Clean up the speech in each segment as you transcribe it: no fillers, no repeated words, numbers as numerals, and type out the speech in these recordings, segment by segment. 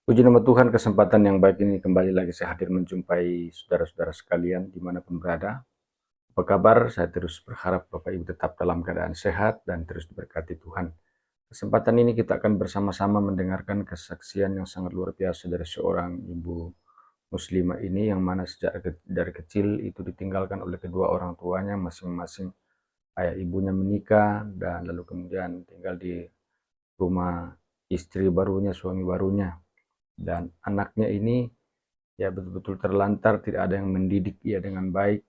Puji nama Tuhan, kesempatan yang baik ini kembali lagi saya hadir menjumpai saudara-saudara sekalian dimanapun berada. Apa kabar? Saya terus berharap Bapak Ibu tetap dalam keadaan sehat dan terus diberkati Tuhan. Kesempatan ini kita akan bersama-sama mendengarkan kesaksian yang sangat luar biasa dari seorang ibu muslimah ini yang mana sejak dari kecil itu ditinggalkan oleh kedua orang tuanya masing-masing. Ayah ibunya menikah dan lalu kemudian tinggal di rumah istri barunya, suami barunya. Dan anaknya ini ya betul-betul terlantar, tidak ada yang mendidik ia dengan baik.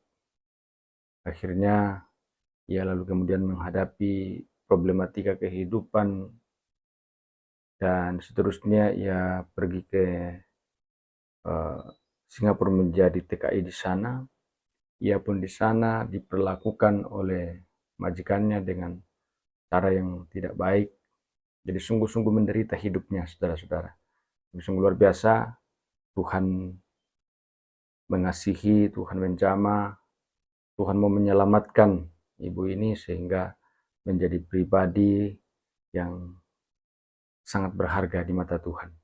Akhirnya ia lalu kemudian menghadapi problematika kehidupan dan seterusnya ia pergi ke Singapura menjadi TKI di sana. Ia pun di sana diperlakukan oleh majikannya dengan cara yang tidak baik. Jadi sungguh-sungguh menderita hidupnya, saudara-saudara. Sungguh luar biasa, Tuhan mengasihi, Tuhan menjamah, Tuhan mau menyelamatkan ibu ini sehingga menjadi pribadi yang sangat berharga di mata Tuhan.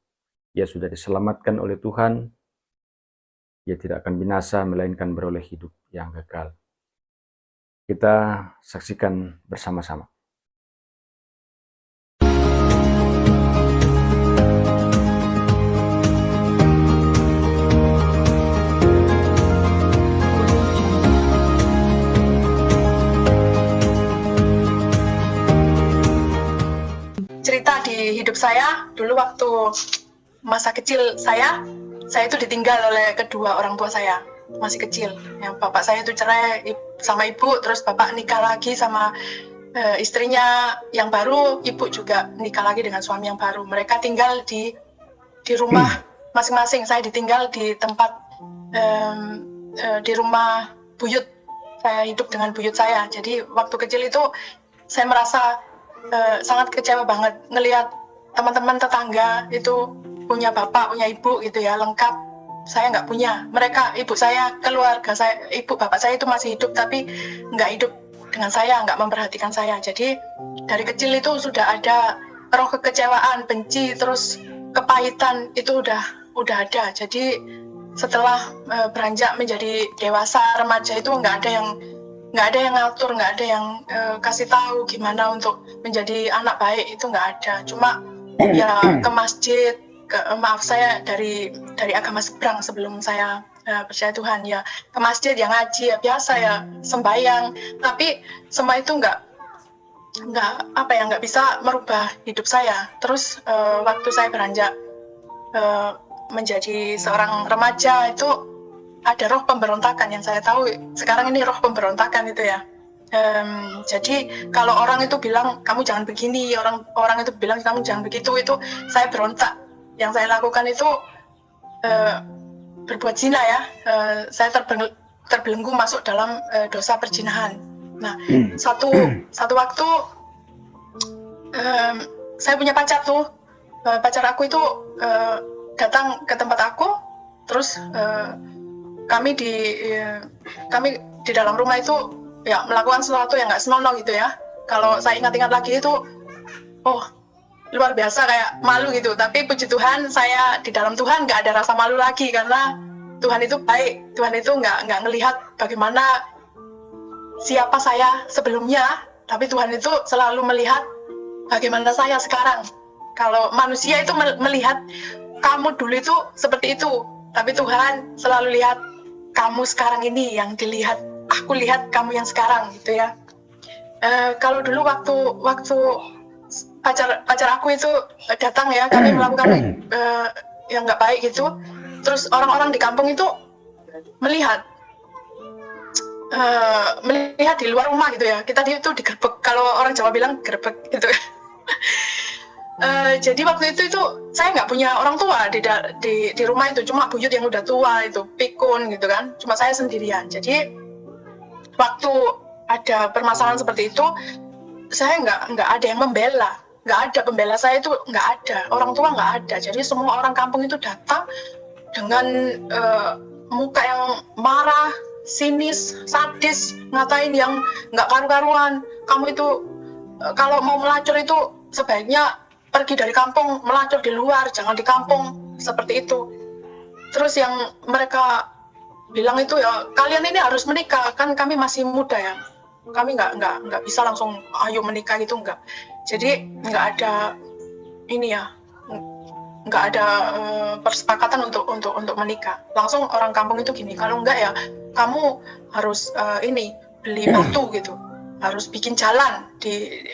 Ia sudah diselamatkan oleh Tuhan, ia tidak akan binasa melainkan beroleh hidup yang kekal. Kita saksikan bersama-sama. Cerita di hidup saya dulu waktu masa kecil saya itu ditinggal oleh kedua orang tua saya masih kecil. Yang bapak saya itu cerai sama ibu, terus bapak nikah lagi sama istrinya yang baru, ibu juga nikah lagi dengan suami yang baru. Mereka tinggal di rumah masing-masing. Saya ditinggal di tempat di rumah buyut. Saya hidup dengan buyut saya. Jadi waktu kecil itu saya merasa sangat kecewa banget ngelihat teman-teman tetangga itu punya bapak, punya ibu gitu ya, lengkap. Saya nggak punya. Mereka, ibu saya, keluarga saya, ibu bapak saya itu masih hidup tapi nggak hidup dengan saya, nggak memperhatikan saya. Jadi dari kecil itu sudah ada roh kekecewaan, benci, terus kepahitan itu udah ada. Jadi setelah beranjak menjadi dewasa, remaja itu nggak ada yang ngatur, nggak ada yang kasih tahu gimana untuk menjadi anak baik, itu nggak ada. Cuma ya ke masjid, maaf saya dari agama seberang sebelum saya percaya Tuhan, ya ke masjid, ya ngaji, ya biasa ya sembahyang, tapi semua itu nggak bisa merubah hidup saya. Terus waktu saya beranjak menjadi seorang remaja itu ada roh pemberontakan yang saya tahu sekarang ini, roh pemberontakan itu ya. Jadi kalau orang itu bilang kamu jangan begini, orang itu bilang kamu jangan begitu, itu saya berontak. Yang saya lakukan itu berbuat zina ya. Saya terbelenggu masuk dalam dosa perzinahan. Nah, satu waktu saya punya pacar tuh, pacar aku itu datang ke tempat aku, terus kami di dalam rumah itu ya melakukan sesuatu yang nggak senonoh gitu ya. Kalau saya ingat-ingat lagi itu, oh luar biasa, kayak malu gitu. Tapi puji Tuhan, saya di dalam Tuhan nggak ada rasa malu lagi, karena Tuhan itu baik. Tuhan itu nggak ngelihat bagaimana siapa saya sebelumnya, tapi Tuhan itu selalu melihat bagaimana saya sekarang. Kalau manusia itu melihat kamu dulu itu seperti itu, tapi Tuhan selalu lihat kamu sekarang ini, yang dilihat, aku lihat kamu yang sekarang gitu ya. Kalau dulu waktu pacar aku itu datang ya, kami melakukan yang nggak baik gitu, terus orang-orang di kampung itu melihat di luar rumah gitu ya. Kita itu digerebek, kalau orang Jawa bilang gerebek gitu. Jadi waktu itu saya nggak punya orang tua di rumah itu, cuma buyut yang udah tua itu, pikun gitu kan, cuma saya sendirian. Jadi waktu ada permasalahan seperti itu, saya nggak ada yang membela, nggak ada pembela saya itu, nggak ada, orang tua nggak ada. Jadi semua orang kampung itu datang dengan muka yang marah, sinis, sadis, ngatain yang nggak karu-karuan. Kamu itu kalau mau melacur itu sebaiknya pergi dari kampung, melacur di luar, jangan di kampung, seperti itu. Terus yang mereka bilang itu ya, kalian ini harus menikah, kan kami masih muda ya, kami nggak bisa langsung ayo menikah gitu, nggak. Jadi nggak ada ini ya, nggak ada persepakatan untuk menikah. Langsung orang kampung itu gini, kalau enggak ya kamu harus ini beli batu gitu, harus bikin jalan di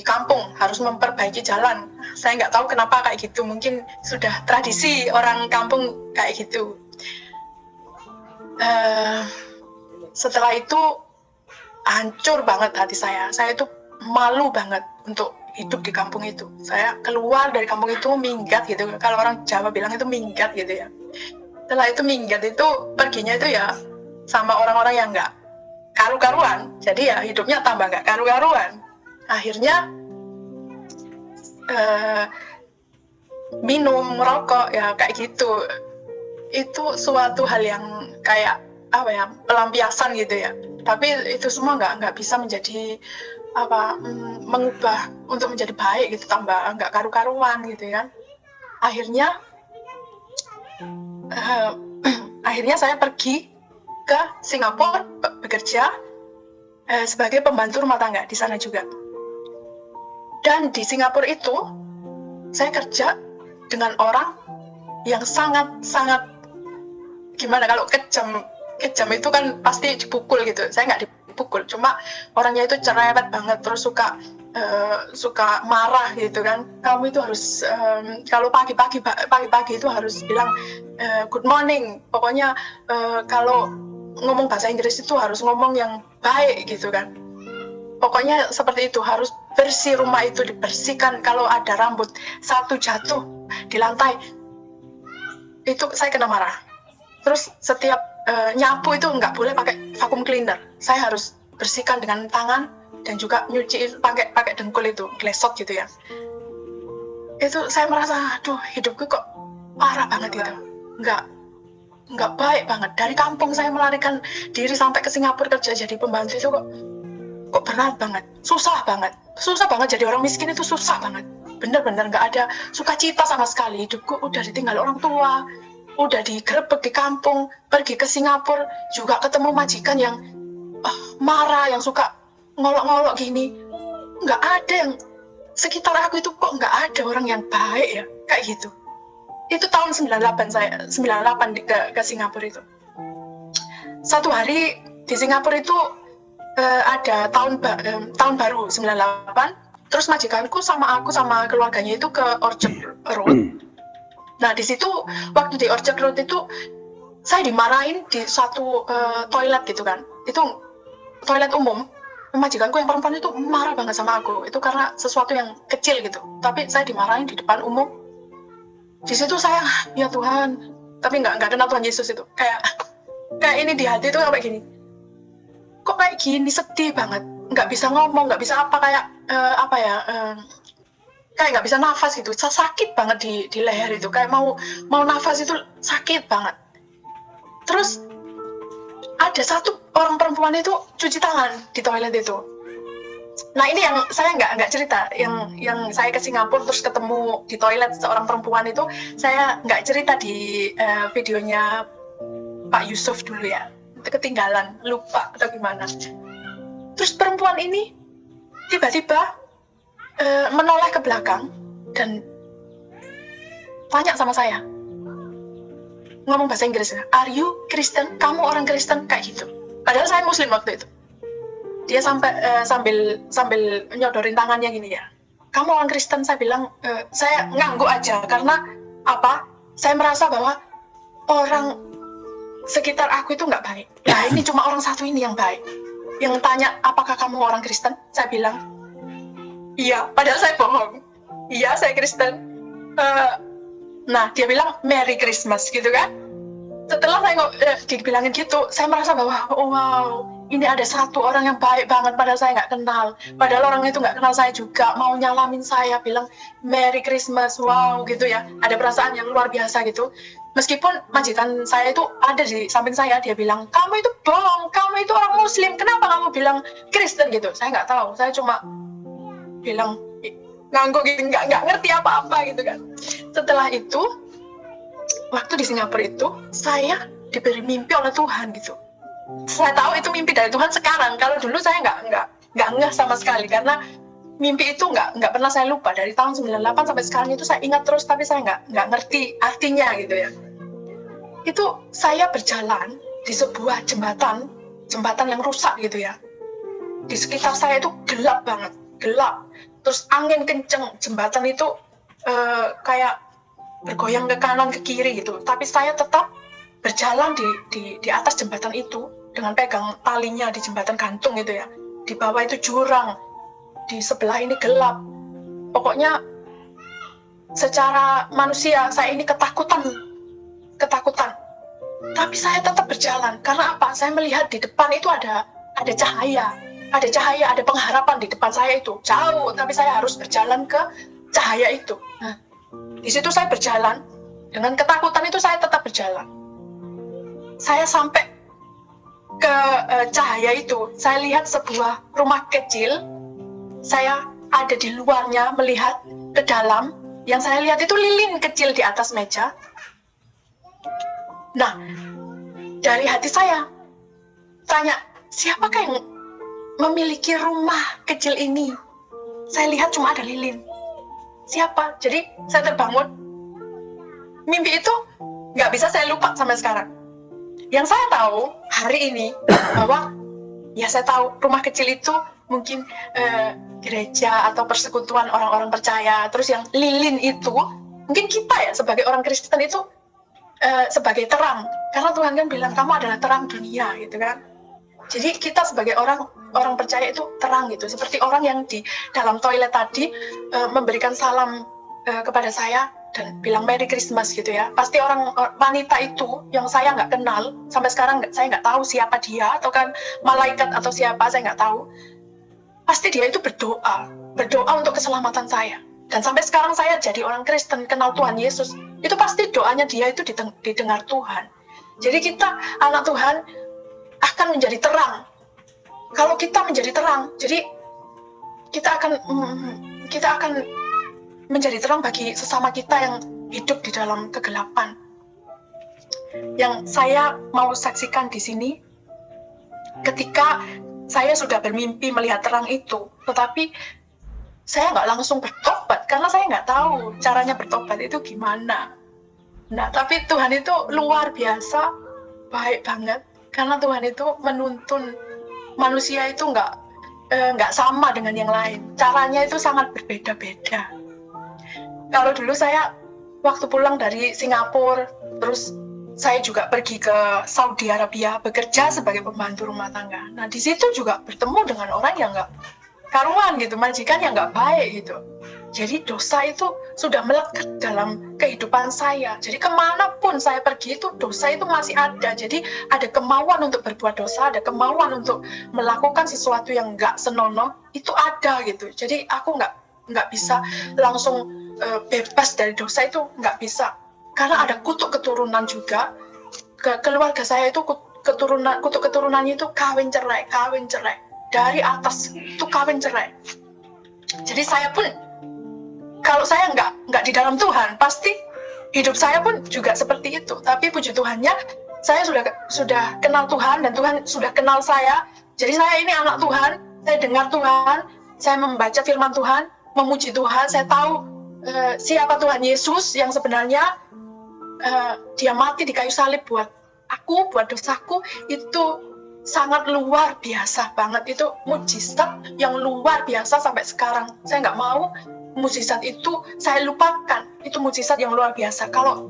kampung, harus memperbaiki jalan. Saya nggak tahu kenapa kayak gitu, mungkin sudah tradisi orang kampung kayak gitu. Setelah itu hancur banget hati saya itu malu banget untuk hidup di kampung itu. Saya keluar dari kampung itu, minggat gitu, kalau orang Jawa bilang itu minggat gitu ya. Setelah itu minggat itu, perginya itu ya sama orang-orang yang nggak karu-karuan, jadi ya hidupnya tambah nggak karu-karuan. Akhirnya minum, merokok ya kayak gitu. Itu suatu hal yang kayak apa ya, pelampiasan gitu ya. Tapi itu semua nggak bisa menjadi apa, mengubah untuk menjadi baik gitu, tambah nggak karu-karuan gitu kan. Akhirnya saya pergi ke Singapura bekerja sebagai pembantu rumah tangga di sana juga. Dan di Singapura itu saya kerja dengan orang yang sangat gimana, kalau kejam itu kan pasti dipukul gitu. Saya nggak dipukul, cuma orangnya itu cerewet banget, terus suka marah gitu kan. Kamu itu harus kalau pagi-pagi itu harus bilang good morning. Pokoknya kalau ngomong bahasa Inggris itu harus ngomong yang baik gitu kan. Pokoknya seperti itu, harus bersih, rumah itu dibersihkan. Kalau ada rambut satu jatuh di lantai, itu saya kena marah. Terus setiap nyapu itu nggak boleh pakai vacuum cleaner, saya harus bersihkan dengan tangan dan juga nyuci pakai dengkul itu, glesot gitu ya. Itu saya merasa, aduh hidupku kok parah banget gitu, nggak baik banget. Dari kampung saya melarikan diri sampai ke Singapura kerja jadi pembantu itu kok berat banget, susah banget jadi orang miskin itu susah banget, bener-bener nggak ada sukacita sama sekali. Hidupku udah ditinggal orang tua, udah digerebek di kampung, pergi ke Singapura juga ketemu majikan yang marah, yang suka ngolok-ngolok gini. Nggak ada yang sekitar aku itu, kok nggak ada orang yang baik ya kayak gitu. Itu tahun 98 ke Singapura itu. Satu hari di Singapura itu ada tahun baru 98, terus majikanku sama aku sama keluarganya itu ke Orchard Road. Nah di situ, waktu di Orchard Road itu saya dimarahin di satu toilet gitu kan. Itu toilet umum. Majikanku yang perempuan itu marah banget sama aku. Itu karena sesuatu yang kecil gitu. Tapi saya dimarahin di depan umum. Di situ saya, ya Tuhan, tapi nggak kenal Tuhan Yesus itu. Kayak ini di hati itu kayak gini. Kok kayak gini, sedih banget. Nggak bisa ngomong, nggak bisa apa, kayak kayak nggak bisa nafas gitu, sakit banget di leher itu, kayak mau nafas itu sakit banget. Terus ada satu orang perempuan itu cuci tangan di toilet itu. Nah ini yang saya nggak cerita, yang saya ke Singapura terus ketemu di toilet seorang perempuan itu, saya nggak cerita di videonya Pak Yusuf dulu ya, ketinggalan, lupa atau gimana. Terus perempuan ini tiba-tiba menoleh ke belakang dan tanya sama saya, ngomong bahasa Inggris, are you Kristen? Kamu orang Kristen? Kayak gitu. Padahal saya Muslim waktu itu. Dia sambil nyodorin tangannya gini ya, kamu orang Kristen? Saya bilang, saya ngangguk aja, karena apa? Saya merasa bahwa orang sekitar aku itu nggak baik. Nah ini cuma orang satu ini yang baik. Yang tanya, apakah kamu orang Kristen? Saya bilang, iya, padahal saya bohong. Iya, saya Kristen. Nah, dia bilang Merry Christmas gitu kan. Setelah saya dibilangin gitu, saya merasa bahwa wow, ini ada satu orang yang baik banget, padahal saya nggak kenal. Padahal orang itu nggak kenal saya juga, mau nyalamin saya, bilang Merry Christmas, wow gitu ya. Ada perasaan yang luar biasa gitu. Meskipun majikan saya itu ada di samping saya, dia bilang, kamu itu bohong, kamu itu orang Muslim, kenapa kamu bilang Kristen gitu. Saya nggak tahu, saya cuma bilang, ngangguk gitu, nggak ngerti apa-apa gitu kan. Setelah itu, waktu di Singapura itu, saya diberi mimpi oleh Tuhan gitu. Saya tahu itu mimpi dari Tuhan sekarang. Kalau dulu saya nggak ngeh sama sekali, karena mimpi itu nggak pernah saya lupa. Dari tahun 98 sampai sekarang itu saya ingat terus, tapi saya nggak ngerti artinya gitu ya. Itu saya berjalan di sebuah jembatan yang rusak gitu ya. Di sekitar saya itu gelap banget, gelap. Terus angin kenceng, jembatan itu kayak bergoyang ke kanan ke kiri gitu. Tapi saya tetap berjalan di atas jembatan itu dengan pegang talinya di jembatan gantung gitu ya. Di bawah itu jurang, di sebelah ini gelap. Pokoknya secara manusia saya ini ketakutan. Tapi saya tetap berjalan. Karena apa? Saya melihat di depan itu ada cahaya, ada pengharapan di depan saya itu. Jauh, tapi saya harus berjalan ke cahaya itu. Nah, di situ saya berjalan. Dengan ketakutan itu saya tetap berjalan. Saya sampai ke cahaya itu. Saya lihat sebuah rumah kecil. Saya ada di luarnya melihat ke dalam. Yang saya lihat itu lilin kecil di atas meja. Nah, dari hati saya tanya, siapakah yang memiliki rumah kecil ini? Saya lihat cuma ada lilin. Siapa? Jadi saya terbangun. Mimpi itu nggak bisa saya lupa sampai sekarang. Yang saya tahu hari ini bahwa ya saya tahu rumah kecil itu mungkin gereja atau persekutuan orang-orang percaya. Terus yang lilin itu mungkin kita ya sebagai orang Kristen itu sebagai terang, karena Tuhan kan bilang kamu adalah terang dunia gitu kan. Jadi kita sebagai orang percaya itu terang gitu, seperti orang yang di dalam toilet tadi memberikan salam kepada saya dan bilang Merry Christmas gitu ya. Pasti wanita itu yang saya nggak kenal sampai sekarang, saya nggak tahu siapa dia, atau kan malaikat atau siapa, saya nggak tahu. Pasti dia itu berdoa untuk keselamatan saya. Dan sampai sekarang saya jadi orang Kristen, kenal Tuhan Yesus, itu pasti doanya dia itu didengar Tuhan. Jadi kita anak Tuhan akan menjadi terang. Kalau kita menjadi terang, jadi kita akan menjadi terang bagi sesama kita yang hidup di dalam kegelapan. Yang saya mau saksikan di sini, ketika saya sudah bermimpi melihat terang itu, tetapi saya nggak langsung bertobat, karena saya nggak tahu caranya bertobat itu gimana. Nah, tapi Tuhan itu luar biasa, baik banget, karena Tuhan itu menuntun manusia itu nggak sama dengan yang lain. Caranya itu sangat berbeda-beda. Kalau dulu saya waktu pulang dari Singapura, terus saya juga pergi ke Saudi Arabia bekerja sebagai pembantu rumah tangga. Nah, di situ juga bertemu dengan orang yang nggak karuan gitu, majikan yang nggak baik gitu. Jadi dosa itu sudah melekat dalam kehidupan saya. Jadi kemanapun saya pergi itu dosa itu masih ada. Jadi ada kemauan untuk berbuat dosa, ada kemauan untuk melakukan sesuatu yang nggak senonoh, itu ada gitu. Jadi aku nggak bisa langsung bebas dari dosa, itu nggak bisa. Karena ada kutuk keturunan juga. Keluarga saya itu kutuk keturunannya itu kawin cerai. Dari atas itu kawin cerai. Jadi saya pun, kalau saya nggak di dalam Tuhan, pasti hidup saya pun juga seperti itu. Tapi puji Tuhannya, saya sudah kenal Tuhan dan Tuhan sudah kenal saya. Jadi saya ini anak Tuhan, saya dengar Tuhan, saya membaca firman Tuhan, memuji Tuhan. Saya tahu siapa Tuhan Yesus yang sebenarnya. Dia mati di kayu salib buat aku, buat dosaku. Itu sangat luar biasa banget. Itu mujizat yang luar biasa sampai sekarang. Saya nggak mau mujizat itu saya lupakan. Itu mujizat yang luar biasa. Kalau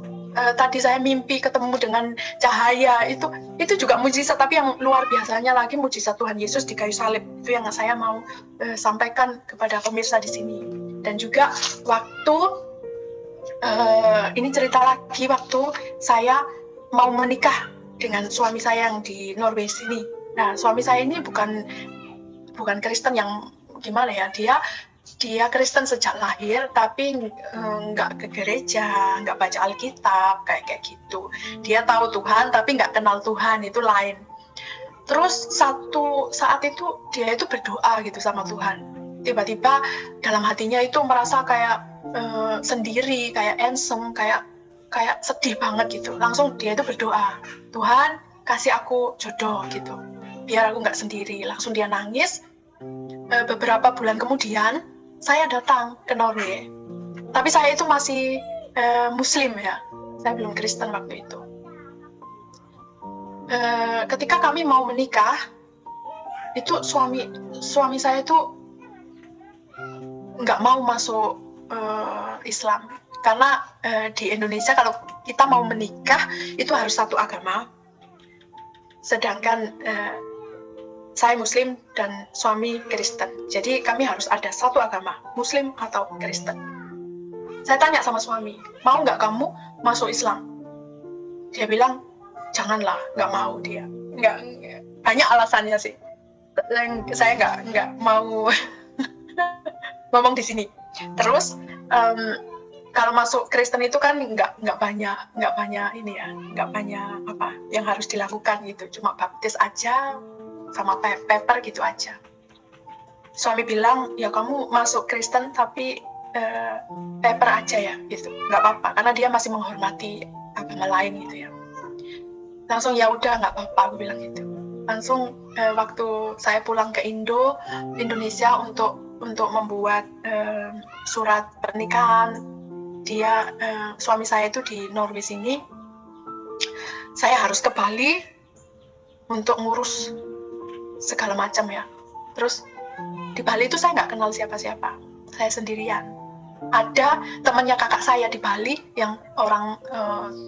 tadi saya mimpi ketemu dengan cahaya, itu juga mujizat, tapi yang luar biasanya lagi mujizat Tuhan Yesus di kayu salib. Itu yang saya mau sampaikan kepada pemirsa di sini. Dan juga waktu ini cerita lagi waktu saya mau menikah dengan suami saya yang di Norwegia sini. Nah, suami saya ini bukan Kristen yang gimana ya, dia Kristen sejak lahir, tapi nggak ke gereja, nggak baca Alkitab, kayak gitu. Dia tahu Tuhan, tapi nggak kenal Tuhan, itu lain. Terus satu saat itu, dia itu berdoa gitu sama Tuhan. tiba-tiba dalam hatinya itu merasa kayak sendiri, kayak ensem, kayak sedih banget gitu. Langsung dia itu berdoa, Tuhan kasih aku jodoh gitu, biar aku nggak sendiri. Langsung dia nangis. Beberapa bulan kemudian saya datang ke Norway, tapi saya itu masih Muslim ya, saya belum Kristen waktu itu. Ketika kami mau menikah, itu suami saya itu nggak mau masuk Islam, karena di Indonesia kalau kita mau menikah itu harus satu agama, sedangkan saya Muslim dan suami Kristen, jadi kami harus ada satu agama, Muslim atau Kristen. Saya tanya sama suami, mau nggak kamu masuk Islam? Dia bilang, janganlah, nggak mau dia. Nggak, banyak alasannya sih. Saya nggak mau ngomong di sini. Terus kalau masuk Kristen itu kan nggak banyak ini ya, nggak banyak apa yang harus dilakukan gitu, cuma baptis aja sama paper gitu aja. Suami bilang, ya kamu masuk Kristen tapi paper aja ya gitu, nggak apa-apa, karena dia masih menghormati agama lain gitu ya. Langsung ya udah nggak apa-apa, aku bilang gitu. Langsung waktu saya pulang ke Indonesia untuk membuat surat pernikahan, dia suami saya itu di Norway sini, saya harus ke Bali untuk ngurus segala macam ya. Terus di Bali itu saya nggak kenal siapa-siapa, saya sendirian. Ada temannya kakak saya di Bali yang orang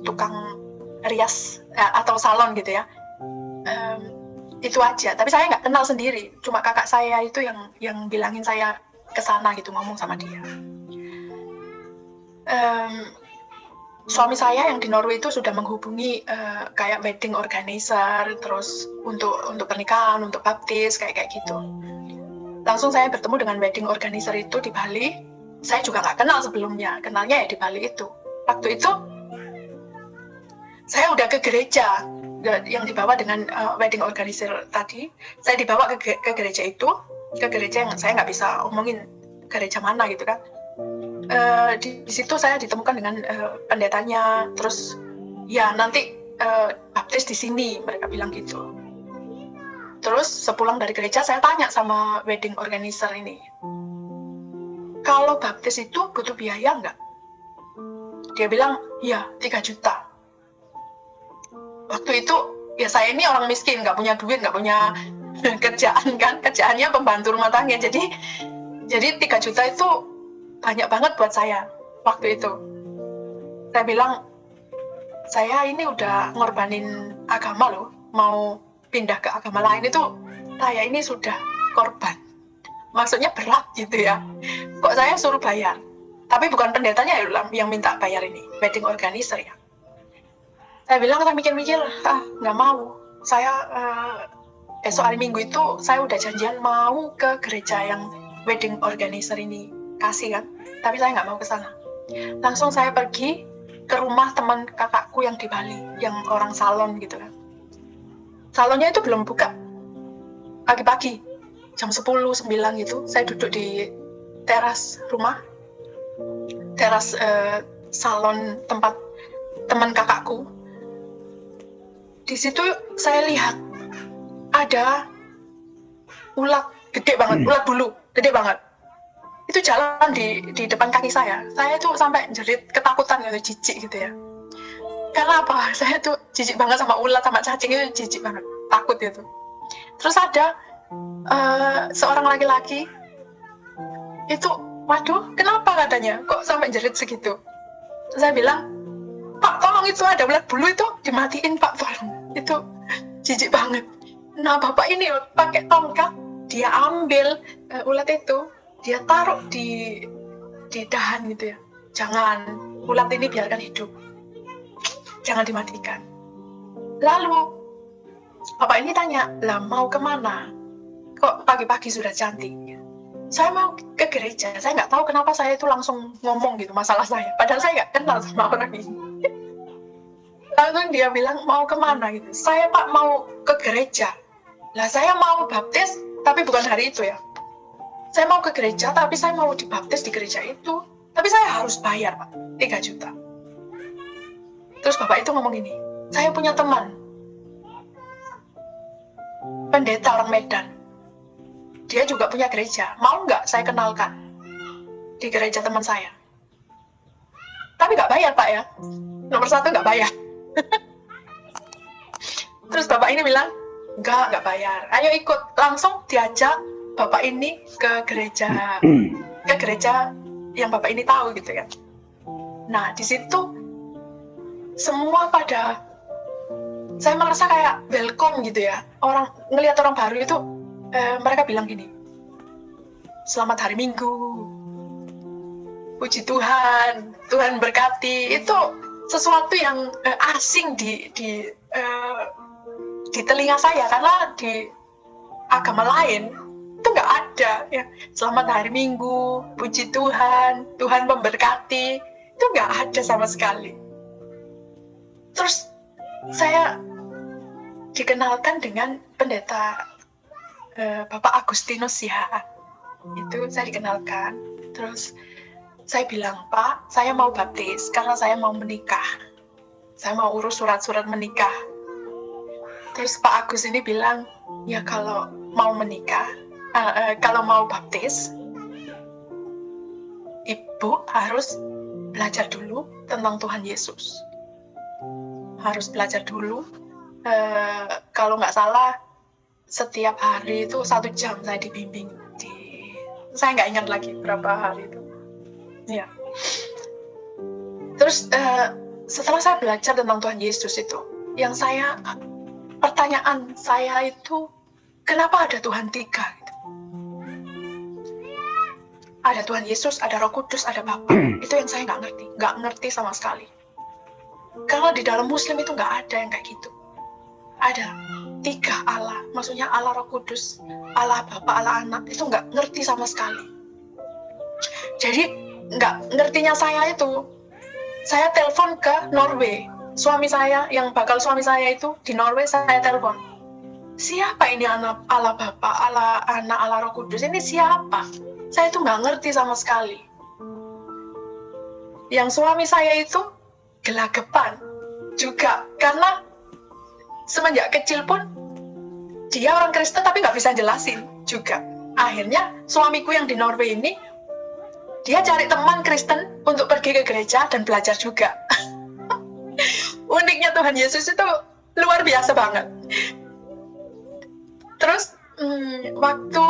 tukang rias atau salon gitu ya, itu aja. Tapi saya nggak kenal sendiri, cuma kakak saya itu yang bilangin saya kesana gitu, ngomong sama dia. Suami saya yang di Norway itu sudah menghubungi kayak wedding organizer, terus untuk pernikahan, untuk baptis kayak gitu. Langsung saya bertemu dengan wedding organizer itu di Bali. Saya juga nggak kenal sebelumnya, kenalnya ya di Bali itu. Waktu itu saya udah ke gereja yang dibawa dengan wedding organizer tadi. Saya dibawa ke gereja itu, ke gereja yang saya nggak bisa omongin gereja mana gitu kan. Di situ saya ditemukan dengan pendetanya, terus ya nanti baptis di sini, mereka bilang gitu. Terus sepulang dari gereja saya tanya sama wedding organizer ini, kalau baptis itu butuh biaya nggak? Dia bilang, ya 3 juta. Waktu itu ya saya ini orang miskin, nggak punya duit, nggak punya kerjaan kan, kerjaannya pembantu rumah tangga, jadi 3 juta itu banyak banget buat saya waktu itu. Saya bilang, saya ini udah ngorbanin agama loh, mau pindah ke agama lain itu saya ini sudah korban. Maksudnya berat gitu ya. Kok saya suruh bayar? Tapi bukan pendetanya yang minta bayar ini, wedding organizer ya. Saya bilang, saya mikir-mikir, nggak mau. Saya esok hari Minggu itu saya udah janjian mau ke gereja yang wedding organizer ini kasih kan, tapi saya nggak mau ke sana. Langsung saya pergi ke rumah teman kakakku yang di Bali, yang orang salon gitu kan. Salonnya itu belum buka, pagi-pagi jam 10, 9 gitu, saya duduk di teras rumah, teras salon tempat teman kakakku. Di situ saya lihat ada ulat gede banget, ulat bulu gede banget. Itu jalan di depan kaki saya. Saya tuh sampai jerit ketakutan gitu, jijik gitu ya. Karena apa? Saya tuh jijik banget sama ulat, sama cacing itu jijik banget, takut gitu. Terus ada seorang laki-laki itu, waduh, kenapa katanya? Kok sampai jerit segitu? Saya bilang, Pak, tolong itu ada ulat bulu itu dimatiin Pak, tolong. Itu jijik banget. Nah, Bapak ini pakai tongkat, dia ambil ulat itu, dia taruh di dahan gitu ya. Jangan, ulat ini biarkan hidup. Jangan dimatikan. Lalu Bapak ini tanya, lah mau kemana? Kok pagi-pagi sudah cantik? Saya mau ke gereja. Saya nggak tahu kenapa saya itu langsung ngomong gitu masalah saya. Padahal saya nggak kenal sama orang ini. Langsung dia bilang, mau kemana gitu. Saya Pak mau ke gereja. Lah saya mau baptis, tapi bukan hari itu ya. Saya mau ke gereja, tapi saya mau dibaptis di gereja itu. Tapi saya harus bayar, Pak, 3 juta. Terus Bapak itu ngomong gini, saya punya teman, pendeta orang Medan. Dia juga punya gereja. Mau nggak saya kenalkan di gereja teman saya? Tapi nggak bayar, Pak ya. Nomor 1 nggak bayar. Terus Bapak ini bilang, nggak bayar. Ayo ikut. Langsung diajak Bapak ini ke gereja yang Bapak ini tahu gitu kan. Nah, di situ semua pada, saya merasa kayak welcome gitu ya. Ngelihat orang baru itu, mereka bilang gini, selamat hari Minggu, puji Tuhan, Tuhan berkati. Itu sesuatu yang asing di telinga saya, karena di agama lain itu nggak ada ya. Selamat hari Minggu, puji Tuhan, Tuhan memberkati, itu nggak ada sama sekali. Terus saya dikenalkan dengan pendeta Bapak Agustinus ya. Itu saya dikenalkan. Terus saya bilang, Pak, saya mau baptis karena saya mau menikah. Saya mau urus surat-surat menikah. Terus Pak Agus ini bilang, ya kalau mau menikah, kalau mau baptis, Ibu harus belajar dulu tentang Tuhan Yesus. Harus belajar dulu. Kalau nggak salah, setiap hari itu 1 jam saya dibimbing. Saya nggak ingat lagi berapa hari itu. Ya. Terus setelah saya belajar tentang Tuhan Yesus itu, pertanyaan saya itu, kenapa ada Tuhan 3 gitu? Ada Tuhan Yesus, ada Roh Kudus, ada Bapa. Itu yang saya nggak ngerti sama sekali. Karena di dalam Muslim itu nggak ada yang kayak gitu. Ada 3 Allah, maksudnya Allah Roh Kudus, Allah Bapa, Allah Anak, itu nggak ngerti sama sekali. Jadi nggak ngertinya saya itu, saya telepon ke Norway. Suami saya, yang bakal suami saya itu di Norway, saya telepon. Siapa ini Allah Bapa, Allah Anak, Allah Roh Kudus? Ini siapa? Saya itu nggak ngerti sama sekali. Yang suami saya itu gelagapan juga, karena semenjak kecil pun dia orang Kristen tapi nggak bisa jelasin juga. Akhirnya suamiku yang di Norway ini, dia cari teman Kristen untuk pergi ke gereja dan belajar juga. Uniknya Tuhan Yesus itu luar biasa banget. Terus waktu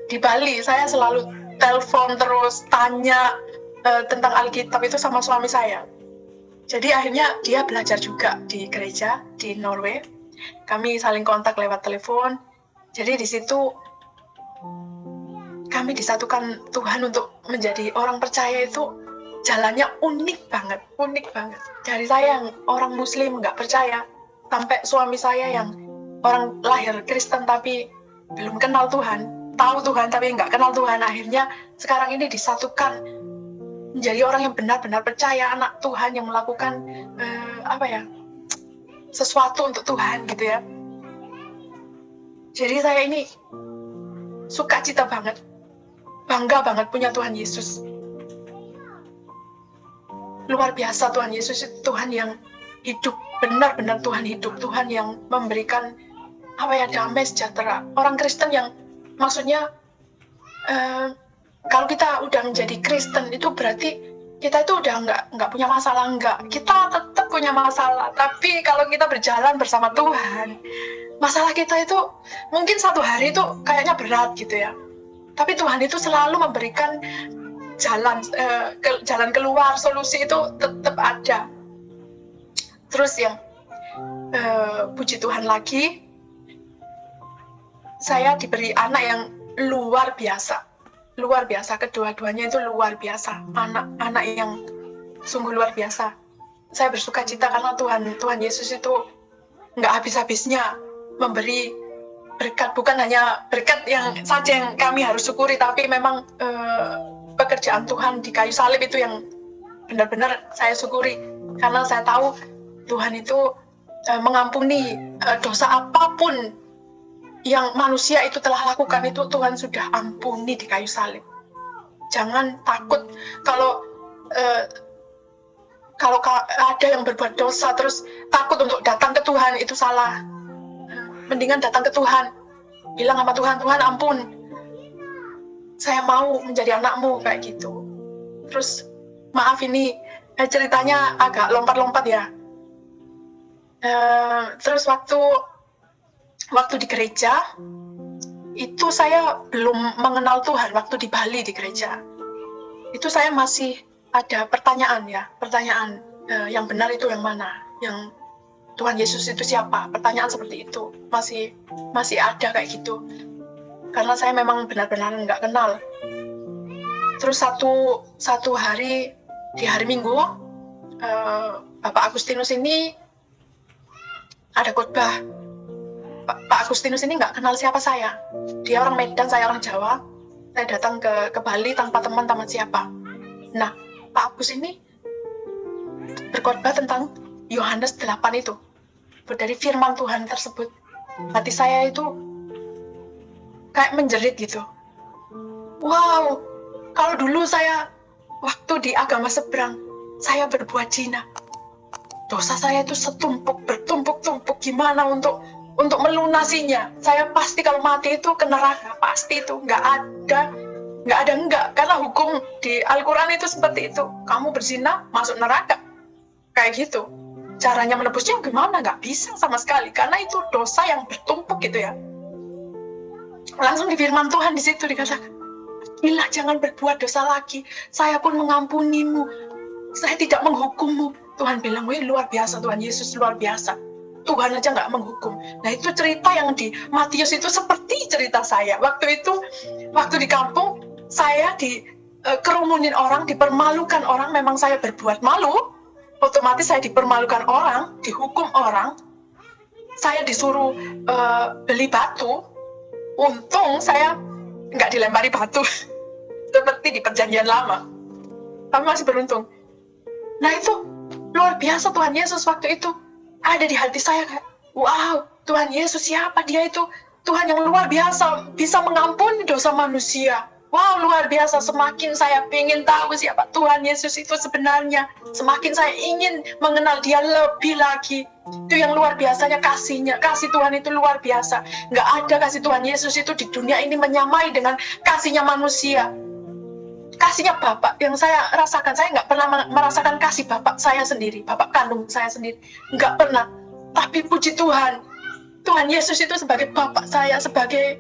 di Bali, saya selalu telepon terus tanya tentang Alkitab itu sama suami saya. Jadi akhirnya dia belajar juga di gereja di Norway. Kami saling kontak lewat telepon. Jadi di situ kami disatukan Tuhan untuk menjadi orang percaya. Itu jalannya unik banget. Dari saya yang orang Muslim nggak percaya, sampai suami saya yang orang lahir Kristen tapi belum kenal Tuhan, tahu Tuhan tapi nggak kenal Tuhan. Akhirnya sekarang ini disatukan menjadi orang yang benar-benar percaya, anak Tuhan yang melakukan sesuatu untuk Tuhan gitu ya. Jadi saya ini sukacita banget, bangga banget punya Tuhan Yesus. Luar biasa Tuhan Yesus itu, Tuhan yang hidup, benar-benar Tuhan hidup, Tuhan yang memberikan damai sejahtera. Orang Kristen yang maksudnya kalau kita udah menjadi Kristen itu berarti kita itu udah nggak punya masalah. Enggak, kita tetap punya masalah, tapi kalau kita berjalan bersama Tuhan, masalah kita itu mungkin satu hari itu kayaknya berat gitu ya, tapi Tuhan itu selalu memberikan jalan keluar, solusi itu tetap ada. Terus yang puji Tuhan lagi, saya diberi anak yang luar biasa, kedua-duanya itu luar biasa, anak yang sungguh luar biasa. Saya bersuka cita karena Tuhan Yesus itu nggak habis-habisnya memberi berkat, bukan hanya berkat yang saja yang kami harus syukuri, tapi memang pekerjaan Tuhan di kayu salib itu yang benar-benar saya syukuri, karena saya tahu Tuhan itu mengampuni dosa apapun yang manusia itu telah lakukan itu Tuhan sudah ampuni di kayu salib. Jangan takut kalau ada yang berbuat dosa terus takut untuk datang ke Tuhan, itu salah. Mendingan datang ke Tuhan, bilang sama Tuhan, Tuhan ampun, saya mau menjadi anakmu, kayak gitu. Terus maaf ini ceritanya agak lompat-lompat ya. Terus waktu di gereja itu saya belum mengenal Tuhan. Waktu di Bali di gereja itu saya masih ada pertanyaan yang benar itu yang mana, yang Tuhan Yesus itu siapa, pertanyaan seperti itu masih ada kayak gitu, karena saya memang benar-benar nggak kenal. Terus satu hari di hari Minggu, Bapak Agustinus ini ada khotbah. Pak Agustinus ini nggak kenal siapa saya. Dia orang Medan, saya orang Jawa. Saya datang ke Bali tanpa teman, tanpa siapa. Nah, Pak Agus ini berkhotbah tentang Yohanes 8 itu. Dari firman Tuhan tersebut. Hati saya itu kayak menjerit gitu. Wow, kalau dulu saya waktu di agama seberang, saya berbuat zina. Dosa saya itu bertumpuk-tumpuk, gimana untuk melunasinya. Saya pasti kalau mati itu ke neraka, pasti itu nggak ada karena hukum di Al-Quran itu seperti itu. Kamu berzina masuk neraka, kayak gitu. Caranya menebusnya gimana? Nggak bisa sama sekali, karena itu dosa yang bertumpuk gitu ya. Langsung di firman Tuhan di situ dikatakan, "Ilah, jangan berbuat dosa lagi. Saya pun mengampunimu. Saya tidak menghukummu." Tuhan bilang, "Wih, luar biasa Tuhan Yesus, luar biasa. Tuhan aja nggak menghukum." Nah, itu cerita yang di Matius itu seperti cerita saya. Waktu di kampung, saya dikerumunin orang, dipermalukan orang. Memang saya berbuat malu, otomatis saya dipermalukan orang, dihukum orang. Saya disuruh beli batu. Untung saya nggak dilempari batu seperti di perjanjian lama. Tapi masih beruntung. Nah, itu luar biasa Tuhan Yesus waktu itu ada di hati saya, kayak, wow, Tuhan Yesus siapa? Dia itu Tuhan yang luar biasa, bisa mengampuni dosa manusia. Wow, luar biasa. Semakin saya ingin tahu siapa Tuhan Yesus itu sebenarnya, semakin saya ingin mengenal dia lebih lagi. Itu yang luar biasanya kasihnya. Kasih Tuhan itu luar biasa. Nggak ada kasih Tuhan Yesus itu di dunia ini menyamai dengan kasihnya manusia. Kasihnya Bapak yang saya rasakan, saya nggak pernah merasakan kasih Bapak saya sendiri, Bapak kandung saya sendiri, nggak pernah. Tapi puji Tuhan, Tuhan Yesus itu sebagai Bapak saya, sebagai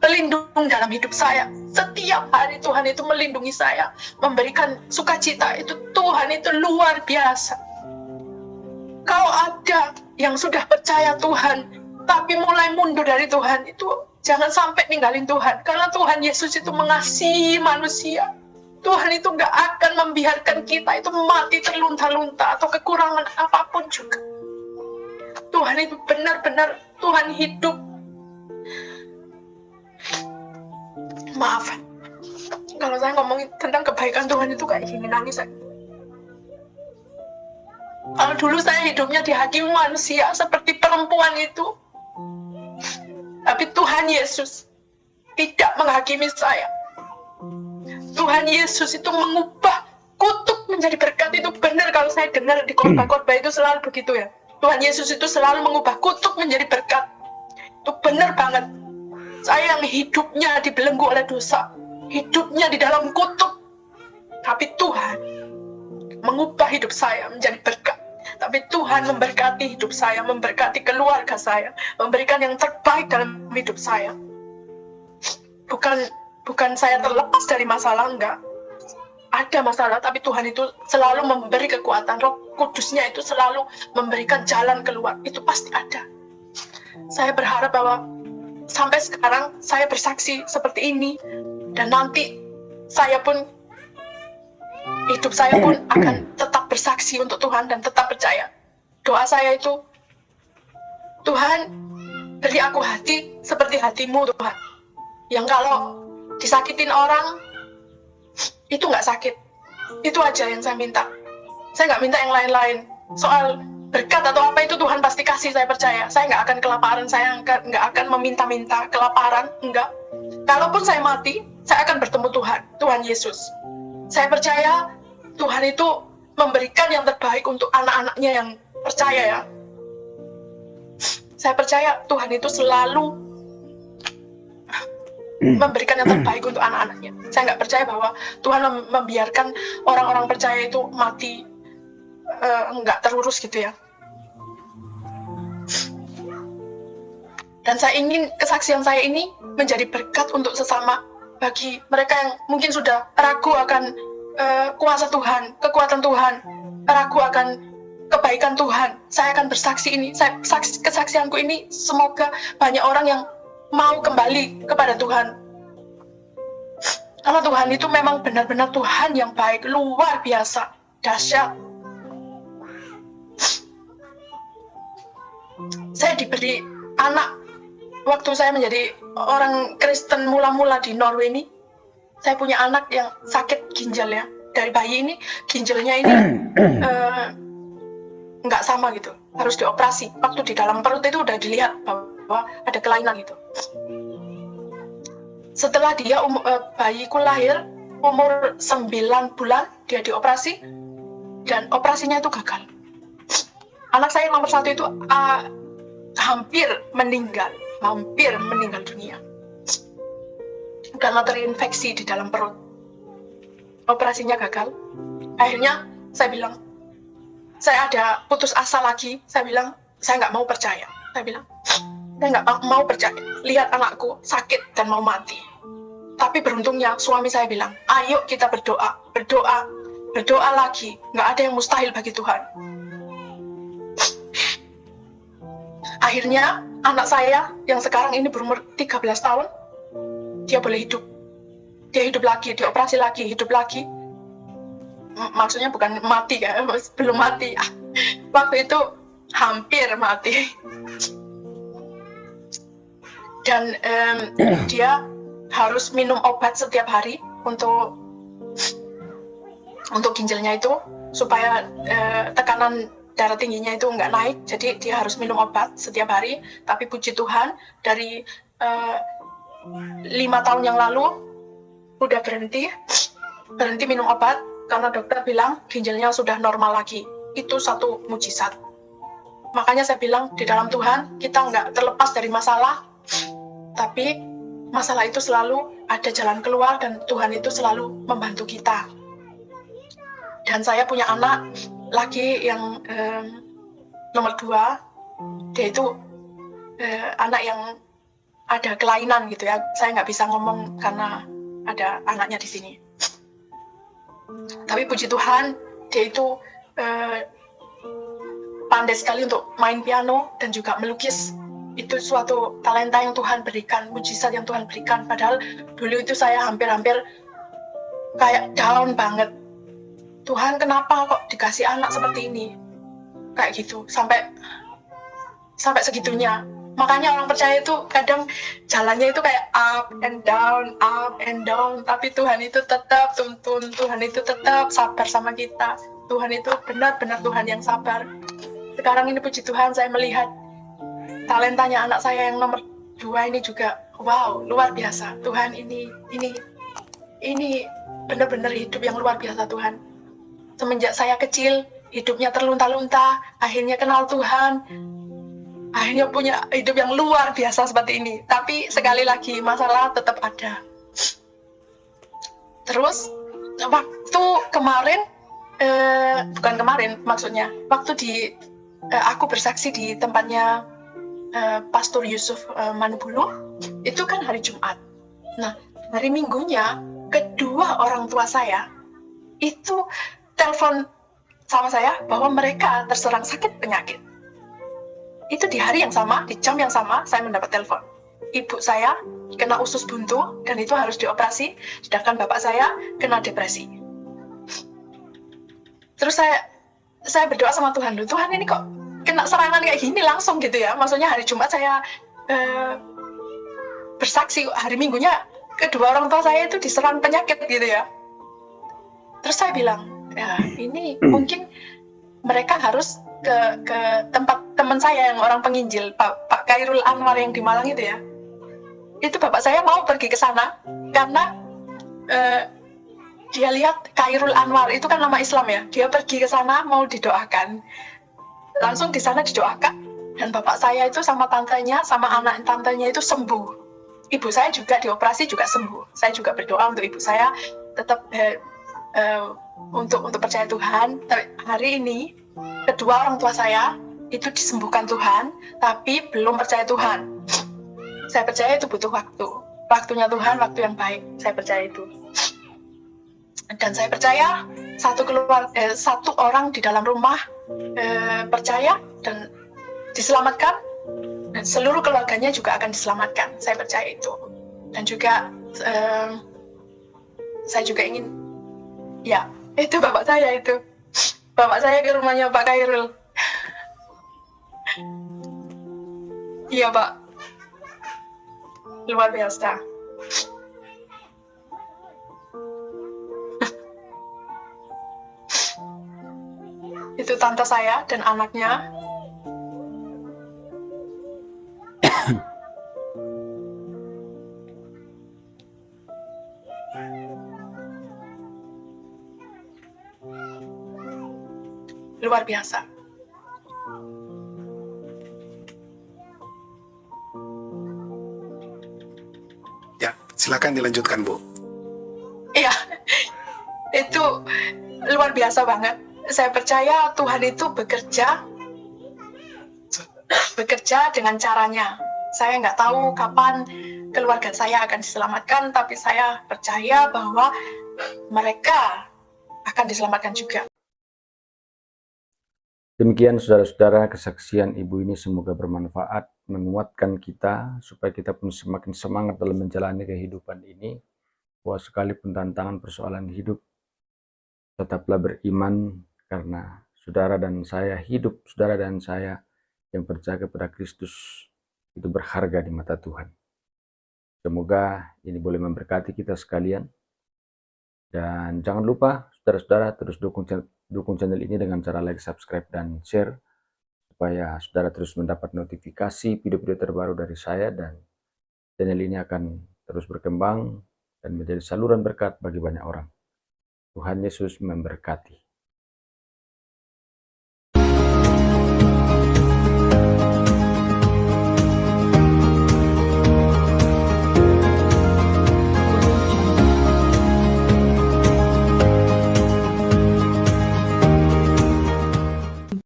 pelindung dalam hidup saya. Setiap hari Tuhan itu melindungi saya, memberikan sukacita. Itu Tuhan itu luar biasa. Kalau ada yang sudah percaya Tuhan, tapi mulai mundur dari Tuhan, itu jangan sampai ninggalin Tuhan. Karena Tuhan Yesus itu mengasihi manusia. Tuhan itu gak akan membiarkan kita itu mati terlunta-lunta atau kekurangan apapun juga. Tuhan itu benar-benar Tuhan hidup. Maaf, kalau saya ngomongin tentang kebaikan Tuhan itu kayak gini, nangis saya. Kalau dulu saya hidupnya dihakimi manusia seperti perempuan itu, tapi Tuhan Yesus tidak menghakimi saya. Tuhan Yesus itu mengubah kutuk menjadi berkat. Itu benar kalau saya dengar di khotbah-khotbah itu selalu begitu ya. Tuhan Yesus itu selalu mengubah kutuk menjadi berkat. Itu benar banget. Saya yang hidupnya dibelenggu oleh dosa, hidupnya di dalam kutuk, tapi Tuhan mengubah hidup saya menjadi berkat. Tapi Tuhan memberkati hidup saya, memberkati keluarga saya, memberikan yang terbaik dalam hidup saya. Bukan saya terlepas dari masalah, enggak. Ada masalah, tapi Tuhan itu selalu memberi kekuatan. Roh Kudusnya itu selalu memberikan jalan keluar. Itu pasti ada. Saya berharap bahwa sampai sekarang saya bersaksi seperti ini, dan nanti hidup saya pun akan tetap bersaksi untuk Tuhan dan tetap percaya. Doa saya itu, Tuhan beri aku hati seperti hatimu Tuhan, yang kalau disakitin orang itu nggak sakit. Itu aja yang saya minta. Saya nggak minta yang lain-lain. Soal berkat atau apa itu Tuhan pasti kasih, saya percaya. Saya nggak akan kelaparan, saya nggak akan meminta-minta kelaparan, enggak. Kalaupun saya mati, saya akan bertemu Tuhan Yesus. Saya percaya Tuhan itu memberikan yang terbaik untuk anak-anaknya yang percaya ya. Saya percaya Tuhan itu selalu memberikan yang terbaik untuk anak-anaknya. Saya nggak percaya bahwa Tuhan membiarkan orang-orang percaya itu mati nggak terurus gitu ya. Dan saya ingin kesaksian saya ini menjadi berkat untuk sesama, bagi mereka yang mungkin sudah ragu akan kuasa Tuhan, kekuatan Tuhan, ragu akan kebaikan Tuhan. Saya akan bersaksi ini, kesaksianku ini semoga banyak orang yang mau kembali kepada Tuhan. Karena Tuhan itu memang benar-benar Tuhan yang baik, luar biasa, dahsyat. Saya diberi anak waktu saya menjadi orang Kristen mula-mula di Norway ini. Saya punya anak yang sakit ginjal ya. Dari bayi ini, ginjalnya ini nggak sama gitu, harus dioperasi. Waktu di dalam perut itu udah dilihat bahwa ada kelainan gitu. Setelah dia bayiku lahir, umur 9 bulan, dia dioperasi, dan operasinya itu gagal. Anak saya nomor 1 itu hampir meninggal dunia. Karena terinfeksi di dalam perut. Operasinya gagal. Akhirnya saya bilang, saya ada putus asa lagi. Saya bilang, saya nggak mau percaya. Saya bilang, saya nggak mau percaya. Lihat anakku sakit dan mau mati. Tapi beruntungnya suami saya bilang, ayo kita berdoa lagi. Nggak ada yang mustahil bagi Tuhan. Akhirnya anak saya yang sekarang ini berumur 13 tahun, dia boleh hidup. Dia hidup lagi, dioperasi lagi, hidup lagi. Maksudnya bukan mati ya, belum mati. Waktu itu hampir mati. Dan dia harus minum obat setiap hari untuk ginjalnya itu, supaya tekanan darah tingginya itu nggak naik. Jadi dia harus minum obat setiap hari. Tapi puji Tuhan, dari 5 tahun yang lalu udah berhenti minum obat karena dokter bilang ginjalnya sudah normal lagi. Itu satu mujizat. Makanya saya bilang, di dalam Tuhan kita nggak terlepas dari masalah, tapi masalah itu selalu ada jalan keluar, dan Tuhan itu selalu membantu kita. Dan saya punya anak lagi yang nomor 2, dia itu anak yang ada kelainan gitu ya. Saya nggak bisa ngomong karena ada anaknya di sini. Tapi puji Tuhan, dia itu pandai sekali untuk main piano dan juga melukis. Itu suatu talenta yang Tuhan berikan, mujizat yang Tuhan berikan. Padahal dulu itu saya hampir-hampir kayak down banget. Tuhan, kenapa kok dikasih anak seperti ini? Kayak gitu, sampai segitunya. Makanya orang percaya itu kadang jalannya itu kayak up and down. Tapi Tuhan itu tetap tuntun, Tuhan itu tetap sabar sama kita. Tuhan itu benar-benar Tuhan yang sabar. Sekarang ini puji Tuhan, saya melihat talentanya anak saya yang nomor 2 ini juga, wow, luar biasa. Tuhan ini benar-benar hidup yang luar biasa Tuhan. Semenjak saya kecil, hidupnya terlunta-lunta, akhirnya kenal Tuhan, akhirnya punya hidup yang luar biasa seperti ini. Tapi sekali lagi, masalah tetap ada. Terus, waktu kemarin, bukan kemarin maksudnya, waktu aku bersaksi di tempatnya Pastor Yusuf Manubulu, itu kan hari Jumat. Nah, hari Minggunya, kedua orang tua saya itu telepon sama saya bahwa mereka terserang sakit penyakit. Itu di hari yang sama, di jam yang sama, saya mendapat telepon. Ibu saya kena usus buntu dan itu harus dioperasi, sedangkan bapak saya kena depresi. Terus saya berdoa sama Tuhan, Tuhan ini kok kena serangan kayak gini langsung gitu ya. Maksudnya hari Jumat saya bersaksi, hari Minggunya kedua orang tua saya itu diserang penyakit gitu ya. Terus saya bilang, ya ini mungkin mereka harus ke tempat teman saya yang orang penginjil, Pak Khairul Anwar yang di Malang itu ya. Itu bapak saya mau pergi ke sana karena dia lihat Khairul Anwar itu kan nama Islam ya. Dia pergi ke sana mau didoakan. Langsung di sana didoakan dan bapak saya itu sama tantenya, sama anak tantenya itu sembuh. Ibu saya juga dioperasi juga sembuh. Saya juga berdoa untuk ibu saya tetap untuk percaya Tuhan. Tapi hari ini kedua orang tua saya itu disembuhkan Tuhan, tapi belum percaya Tuhan. Saya percaya itu butuh waktu. Waktunya Tuhan, waktu yang baik. Saya percaya itu. Dan saya percaya satu orang di dalam rumah percaya dan diselamatkan, dan seluruh keluarganya juga akan diselamatkan. Saya percaya itu. Dan juga saya juga ingin, ya itu bapak saya itu. Bapak saya ke rumahnya Pak Khairul. Iya Pak, luar biasa. Itu tante saya dan anaknya. Luar biasa. Ya, silakan dilanjutkan, Bu. Iya, itu luar biasa banget. Saya percaya Tuhan itu bekerja dengan caranya. Saya nggak tahu kapan keluarga saya akan diselamatkan, tapi saya percaya bahwa mereka akan diselamatkan juga. Demikian saudara-saudara, kesaksian ibu ini semoga bermanfaat, menguatkan kita supaya kita pun semakin semangat dalam menjalani kehidupan ini, bahwa sekalipun tantangan persoalan hidup, tetaplah beriman, karena saudara dan saya yang percaya kepada Kristus itu berharga di mata Tuhan. Semoga ini boleh memberkati kita sekalian. Dan jangan lupa saudara-saudara terus dukung channel ini dengan cara like, subscribe, dan share, supaya saudara terus mendapat notifikasi video-video terbaru dari saya, dan channel ini akan terus berkembang dan menjadi saluran berkat bagi banyak orang. Tuhan Yesus memberkati.